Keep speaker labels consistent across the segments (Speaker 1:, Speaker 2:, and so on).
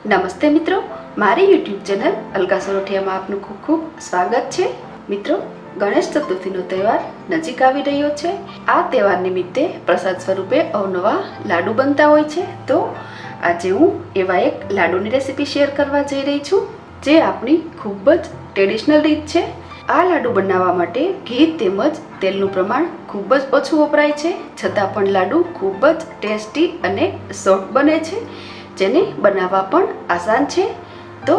Speaker 1: નમસ્તે મિત્રો, મારી યુટ્યુબ ચેનલ અલકા સોરઠિયામાં આપનું ખૂબ ખૂબ સ્વાગત છે। મિત્રો, ગણેશ ચતુર્થીનો તહેવાર નજીક આવી રહ્યો છે। આ તહેવાર નિમિત્તે પ્રસાદ સ્વરૂપે અવનવા લાડુ બનતા હોય છે। તો આજે હું એવા એક લાડુની રેસીપી શેર કરવા જઈ રહી છું, જે આપણી ખૂબ જ ટ્રેડિશનલ રીત છે। આ લાડુ બનાવવા માટે ઘી તેમજ તેલનું પ્રમાણ ખૂબ જ ઓછું વપરાય છે, છતાં પણ લાડુ ખૂબ જ ટેસ્ટી અને સોફ્ટ બને છે, જેને બનાવવા પણ આસાન છે। તો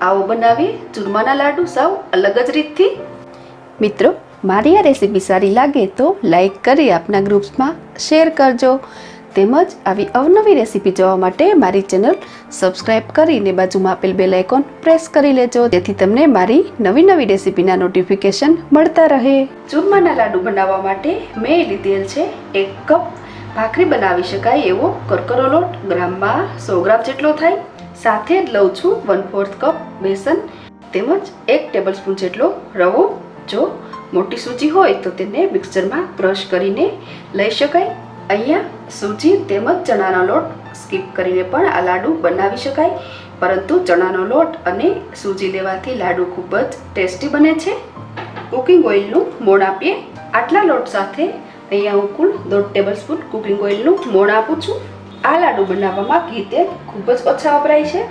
Speaker 1: આવો બનાવીએ ચૂરમાના લાડુ સાવ અલગ જ રીતથી। મિત્રો, મારી આ રેસીપી સારી લાગે તો લાઈક કરી આપના ગ્રુપ્સમાં શેર કરજો, તેમજ આવી અવનવી રેસીપી જોવા માટે મારી ચેનલ સબસ્ક્રાઇબ કરીને બાજુમાં આપેલ બેલ આઇકોન પ્રેસ કરી લેજો, જેથી તમને મારી નવી રેસીપીના નોટિફિકેશન મળતા રહે। ચૂરમાના લાડુ બનાવવા માટે મેં લીધેલ છે 1 કપ ભાખરી બનાવી શકાય એવો કરકરો લોટ, ગ્રામમાં 100 ગ્રામ જેટલો થાય। સાથે જ લઉં છું 1/4 કપ બેસન તેમજ 1 ટેબલસ્પૂન જેટલો રવો। જો મોટી સૂજી હોય તો તેને મિક્સરમાં ક્રશ કરીને લઈ શકાય। અહીંયા સૂજી તેમજ ચણાનો લોટ સ્કીપ કરીને પણ આ લાડુ બનાવી શકાય, પરંતુ ચણાનો લોટ અને સૂજી લેવાથી લાડુ ખૂબ જ ટેસ્ટી બને છે। કુકિંગ ઓઇલનું મોણ આપીએ। આટલા લોટ સાથે અહીંયા હું કુલ 1.5 ટેબલસ્પૂન કુકિંગ ઓઇલનું મોણ આપું છું। આ લાડુ બનાવવામાં ઘી તેલ ખૂબ જ ઓછા વપરાય છે।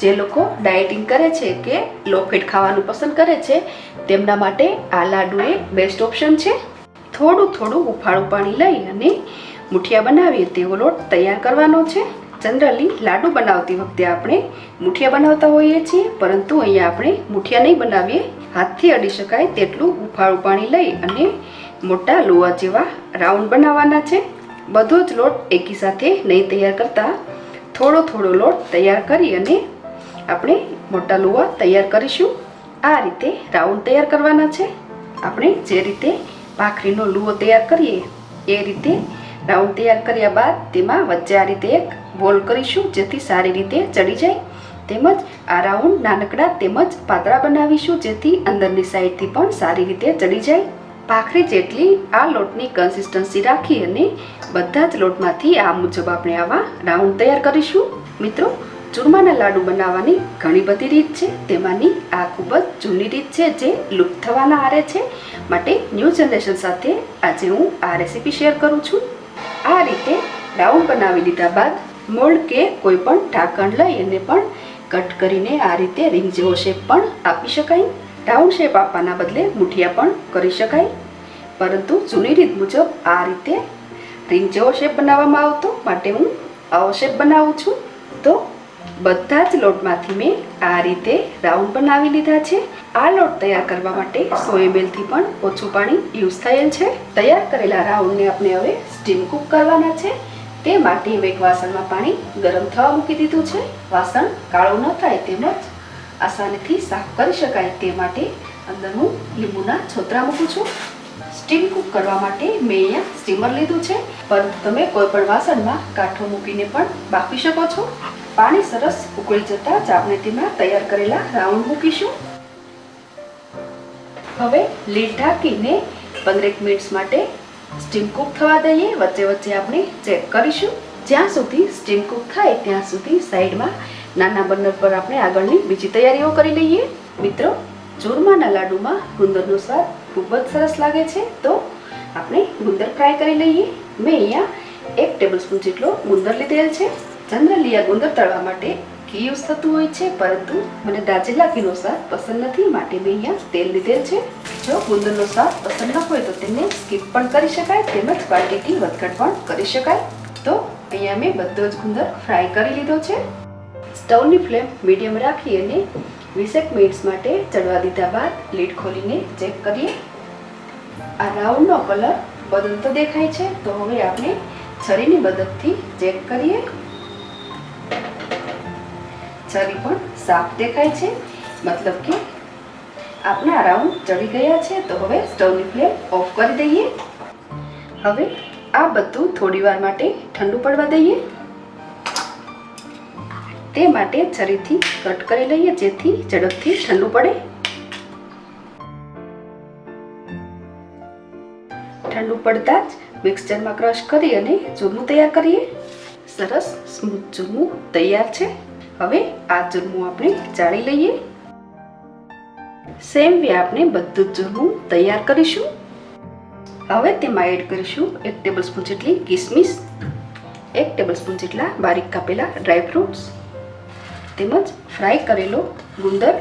Speaker 1: જે લોકો ડાયટિંગ કરે છે કે લો ફેટ ખાવાનું પસંદ કરે છે, તેમના માટે આ લાડુ એ બેસ્ટ ઓપ્શન છે। થોડું હુંફાળું પાણી લઈ અને મુઠિયા બનાવીએ તેવો લોટ તૈયાર કરવાનો છે। જનરલી લાડુ બનાવતી વખતે આપણે મુઠિયા બનાવતા હોઈએ છીએ, પરંતુ અહીંયા આપણે મુઠિયા નહીં બનાવીએ, હાથથી અડી શકાય તેટલું હુંફાળું પાણી લઈ અને મોટા લોવા જેવા રાઉન્ડ બનાવવાના છે। બધો જ લોટ એકી સાથે નહીં તૈયાર કરતા, થોડો લોટ તૈયાર કરી અને આપણે મોટા લોવા તૈયાર કરીશું। આ રીતે રાઉન્ડ તૈયાર કરવાના છે। આપણે જે રીતે ભાખરીનો લુવો તૈયાર કરીએ એ રીતે રાઉન્ડ તૈયાર કર્યા બાદ તેમાં વચ્ચે આ રીતે એક બોલ કરીશું, જેથી સારી રીતે ચડી જાય। તેમજ આ રાઉન્ડ નાનકડા તેમજ પાતળા બનાવીશું, જેથી અંદરની સાઈડથી પણ સારી રીતે ચડી જાય। ભાખરી જેટલી આ લોટની કન્સિસ્ટન્સી રાખી અને બધા જ લોટમાંથી આ મુજબ આપણે આવા રાઉન્ડ તૈયાર કરીશું। મિત્રો, ચૂરમાના લાડુ બનાવવાની ઘણી બધી રીત છે, તેમાંની આ ખૂબ જ જૂની રીત છે, જે લુપ્ત થવાના આરે છે, માટે ન્યૂ જનરેશન સાથે આજે હું આ રેસીપી શેર કરું છું। આ રીતે રાઉન્ડ બનાવી લીધા બાદ મોલ્ડ કે કોઈ પણ ઢાંકણ લઈ અને પણ કટ કરીને આ રીતે રિંગ જેવો શેપ પણ આપી શકાય। રાઉન્ડ શેપ આપવાના બદલે મુઠિયા પણ કરી શકાય, પરંતુ જૂની રીત મુજબ આ રીતે રિંગ જેવો શેપ બનાવવામાં આવતો, માટે હું આવો શેપ બનાવું છું। તો બધા જ લોટમાંથી મેં આ રીતે રાઉન્ડ બનાવી લીધા છે। આ લોટ તૈયાર કરવા માટે 100 ml થી પણ ઓછું પાણી યુઝ થયેલ છે। તૈયાર કરેલા રાઉન્ડને આપણે હવે સ્ટીમ કુક કરવાના છે। તે માટે એક વાસણમાં પાણી ગરમ થવા મૂકી દીધું છે। વાસણ કાળું ન થાય તેમજ આસાનીથી સાફ કરી શકાય તે માટે અંદર હું લીંબુના છોતરા મૂકું છું। સ્ટીમ કુક કરવા માટે મેં અહીંયા સ્ટીમર લીધું છે, પરંતુ તમે કોઈ પણ વાસણમાં કાઠો મૂકીને પણ બાફી શકો છો। પાણી સરસ ઉકળી જતાં જ આપણે તેમાં તૈયાર કરેલા રાઉન્ડ મૂકીશું। હવે લીડ ઢાંકીને 15 મિનિટ માટે સ્ટીમ કુક થવા દઈએ। વચ્ચે આપણે ચેક કરીશું। જ્યાં સુધી સ્ટીમ કુક થાય ત્યાં સુધી સાઈડમાં નાના બર્નર પર આપણે આગળની બીજી તૈયારીઓ કરી લઈએ। મિત્રો, ચૂરમાના લાડુમાં ગુંદરનો સ્વાદ ખૂબ જ સરસ લાગે છે, તો આપણે ગુંદર ફ્રાય કરી લઈએ। મેં અહીંયા 1 ટેબલસ્પૂન જેટલો ગુંદર લીધેલ છે। જનરલી આ ગુંદર તળવા માટે ઘી યુઝ થતું હોય છે, પરંતુ મને દાજેલા ઘીનો સ્વાદ પસંદ નથી, માટે મેં અહીંયા તેલ લીધેલ છે। જો ગુંદરનો સ્વાદ પસંદ ન હોય તો તેને સ્કીપ પણ કરી શકાય, તેમજ ક્વોન્ટિટી વધઘટ પણ કરી શકાય। તો અહીંયા મેં બધો જ ગુંદર ફ્રાય કરી લીધો છે। સ્ટવની ફ્લેમ મીડિયમ રાખી અને 20 મિનિટ માટે ચડવા દીધા બાદ લીડ ખોલીને ચેક કરીએ। આ રાઉન્ડનો કલર બદલતો દેખાય છે, તો હવે આપણે છરીની મદદથી ચેક કરીએ। છરી પણ સાફ દેખાય છે, મતલબ કે આપણા રાઉન્ડ ચડી ગયા છે। તો હવે સ્ટવની ફ્લેમ ઓફ કરી દઈએ। હવે આ બધું થોડી વાર માટે ઠંડુ પડવા દઈએ। તે માટે છરીથી કટ કરી લઈએ, જેથી ઝડપથી ઠંડુ પડે। ઠંડુ પડતા જ મિક્સચરમાં ક્રશ કરી અને ચૂરમું તૈયાર કરીએ। સરસ સ્મૂથ ચૂરમું તૈયાર છે। હવે આ ચૂરમું આપણે ચાળી લઈએ. સેમ વે આપણે બધું જ ચૂરમું તૈયાર કરીશું. હવે તેમાં એડ કરીશું 1 ટેબલસ્પૂન જેટલી કિસમિસ, 1 ટેબલસ્પૂન જેટલા બારીક કાપેલા ડ્રાય ફ્રૂટ્સ તેમજ ફ્રાય કરેલો ગુંદર.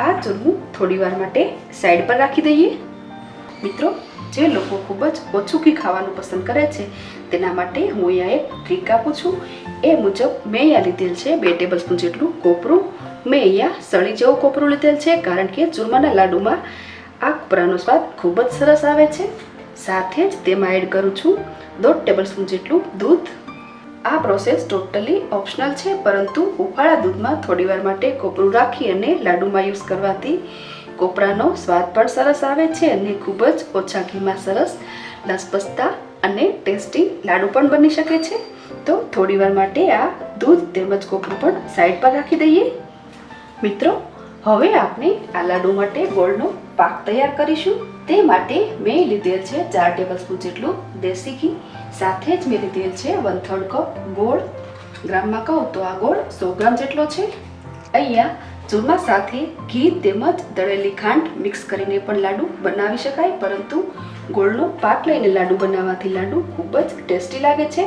Speaker 1: આ ચૂરમું થોડી વાર માટે સાઈડ પર રાખી દઈએ. મિત્રો, જે લોકો ખૂબ જ ઓછું ઘી ખાવાનું પસંદ કરે છે તેના માટે હું અહીંયા એક ટ્રીક આપું છું. એ મુજબ મેં અહીંયા લીધેલ છે 2 ટેબલસ્પૂન જેટલું કોપરું. મેં અહીંયા સળી જેવું કોપરું લીધેલ છે કારણ કે ચૂરમાના લાડુમાં આ કોપરાનો સ્વાદ ખૂબ જ સરસ આવે છે. સાથે જ તેમાં એડ કરું છું 1.5 ટેબલસ્પૂન જેટલું દૂધ. આ પ્રોસેસ ટોટલી ઓપ્શનલ છે, પરંતુ ઉફાળા દૂધમાં થોડી વાર માટે કોપરું રાખી અને લાડુમાં યુઝ કરવાથી કોપરાનો સ્વાદ પણ સરસ આવે છે અને ખૂબ જ ઓછા ઘીમાં સરસ લસપસતા અને ટેસ્ટી લાડુ પણ બની શકે છે. તો થોડી વાર માટે આ દૂધ તેમજ કોપરું પણ સાઈડ પર રાખી દઈએ. મિત્રો, હવે આપણે આ લાડુ માટે ગોળનો પાક તૈયાર કરીશું. તે માટે મેં લીધેલ છે 4 ટેબલસ્પૂન જેટલું દેશી ઘી. સાથે જ મેં લીધેલ છે 1/3 કપ ગોળ. ગ્રામમાં કહું તો આ ગોળ 100 ગ્રામ જેટલો છે. અહીંયા ચૂરમા સાથે ઘી તેમજ દળેલી ખાંડ મિક્સ કરીને પણ લાડુ બનાવી શકાય, પરંતુ ગોળનો પાક લઈને લાડુ બનાવવાથી લાડુ ખૂબ જ ટેસ્ટી લાગે છે.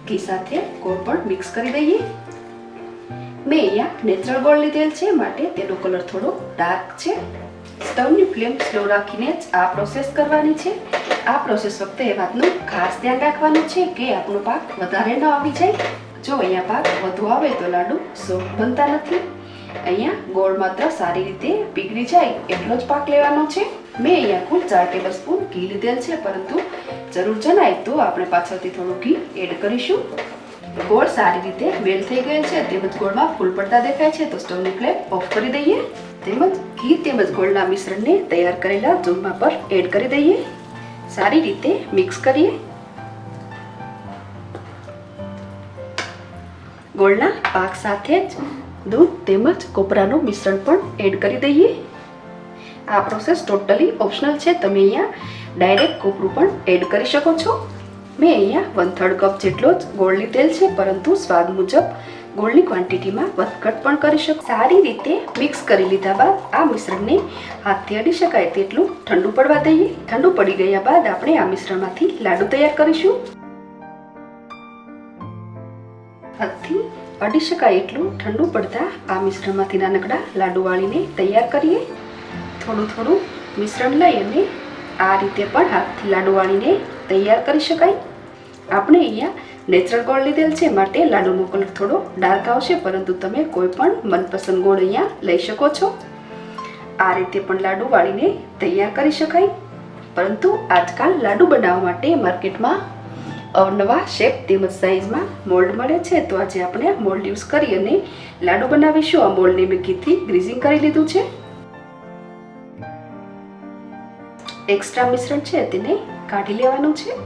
Speaker 1: ઘી સાથે ગોળ પણ મિક્સ કરી દઈએ. મેં અહીંયા નેચરલ ગોળ લીધેલ છે માટે તેનો કલર થોડો ડાર્ક છે. સ્ટવની ફ્લેમ સ્લો રાખીને જ આ પ્રોસેસ કરવાની છે. આ પ્રોસેસ વખતે એ વાતનું ખાસ ધ્યાન રાખવાનું છે કે આપણો પાક વધારે ન આવી જાય. જો અહીંયા પાક વધુ આવે તો લાડુ સોફ્ટ બનતા નથી. અહીંયા ગોળ માત્ર સારી રીતે પીગળી જાય એટલો જ પાક લેવાનો છે. મેં અહીંયા કુલ 4 ટેબલસ્પૂન ઘી લીધેલ છે, પરંતુ જરૂર જણાય તો આપણે પાછળથી થોડું ઘી એડ કરીશું. ગોળ સારી રીતે મેલ્ટ થઈ ગયેલ છે તેમજ ગોળમાં ફૂલ પડતા દેખાય છે તો સ્ટવની ફ્લેમ ઓફ કરી દઈએ. તેમજ ઘી તેમજ ગોળના મિશ્રણને તૈયાર કરેલા ચૂરમા પર એડ કરી દઈએ. સારી રીતે મિક્સ કરીએ. ગોળના પાક સાથે જ દૂધ તેમજ કોપરાનું મિશ્રણ પણ એડ કરી દઈએ. આ પ્રોસેસ ટોટલી ઓપ્શનલ છે. તમે અહીંયા ડાયરેક્ટ કોપરું પણ એડ કરી શકો છો. મેં અહીંયા 1/3 કપ જેટલો જ ગોળ લીધેલ છે, પરંતુ સ્વાદ મુજબ ગોળની ક્વોન્ટિટીમાં વધઘટ પણ કરી શકો. સારી રીતે મિક્સ કરી લીધા બાદ આ મિશ્રણને હાથથી અડી શકાય તેટલું ઠંડુ પડવા દઈએ. ઠંડુ પડી ગયા બાદ આપણે આ મિશ્રણમાંથી લાડુ તૈયાર કરીશું. હાથથી અડી શકાય એટલું ઠંડુ પડતા આ મિશ્રણમાંથી નાનકડા લાડુ વાળીને તૈયાર કરીએ. થોડું થોડું મિશ્રણ લઈ અને આ રીતે પણ હાથથી લાડુ વાળીને તૈયાર કરી શકાય. આપણે અહીંયા નેચરલ ગોળ લીધેલ છે માટે લાડુનો કલર થોડો ડાર્ક આવશે, પરંતુ તમે કોઈ પણ મનપસંદ ગોળ અહીંયા લઈ શકો છો. આ રીતે પણ લાડુ વાળીને તૈયાર કરી શકાય. પરંતુ આજકાલ લાડુ બનાવવા માટે માર્કેટમાં અવનવા શેપ તેમજ સાઇઝમાં મોલ્ડ મળે છે, તો આજે આપણે મોલ્ડ યુઝ કરી અને લાડુ બનાવીશું. આ મોલ્ડને મેં ઘીથી ગ્રીઝિંગ કરી લીધું છે. એક્સ્ટ્રા મિશ્રણ છે તેને કાઢી લેવાનું છે.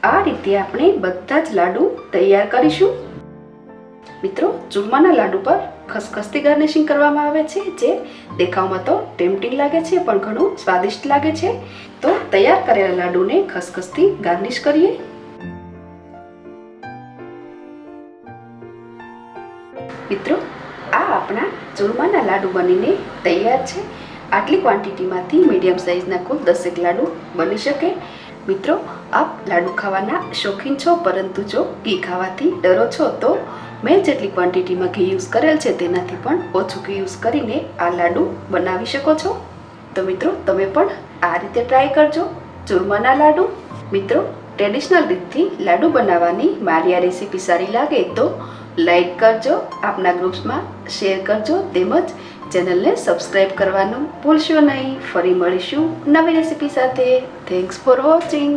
Speaker 1: આ રીતે આપણે બધા જ લાડુ તૈયાર કરીશું. મિત્રો, ચૂરમાના લાડુ પર ખસખસથી ગાર્નિશિંગ કરવામાં આવે છે, જે દેખાવમાં તો ટેમ્પટિંગ લાગે છે પણ ઘણું સ્વાદિષ્ટ લાગે છે. તો તૈયાર કરેલા લાડુને ખસખસથી ગાર્નિશ કરીએ. મિત્રો, આ આપણા ચૂરમાના લાડુ બનીને તૈયાર છે. આટલી ક્વોન્ટિટીમાંથી મીડિયમ સાઇઝના કુલ 10 લાડુ બની શકે. મિત્રો, આપ લાડુ ખાવાના શોખીન છો, પરંતુ જો ઘી ખાવાથી ડરો છો તો મેં જેટલી ક્વોન્ટિટીમાં ઘી યુઝ કરેલ છે તેનાથી પણ ઓછું ઘી યુઝ કરીને આ લાડુ બનાવી શકો છો. તો મિત્રો, તમે પણ આ રીતે ટ્રાય કરજો ચૂરમાના લાડુ. મિત્રો, ટ્રેડિશનલ રીતથી લાડુ બનાવવાની મારી આ રેસીપી સારી લાગે તો લાઈક કરજો, આપના ગ્રુપ્સમાં શેર કરજો તેમજ ચેનલને સબસ્ક્રાઈબ કરવાનું ભૂલશો નહીં. ફરી મળીશું નવી રેસીપી સાથે. Thanks for watching.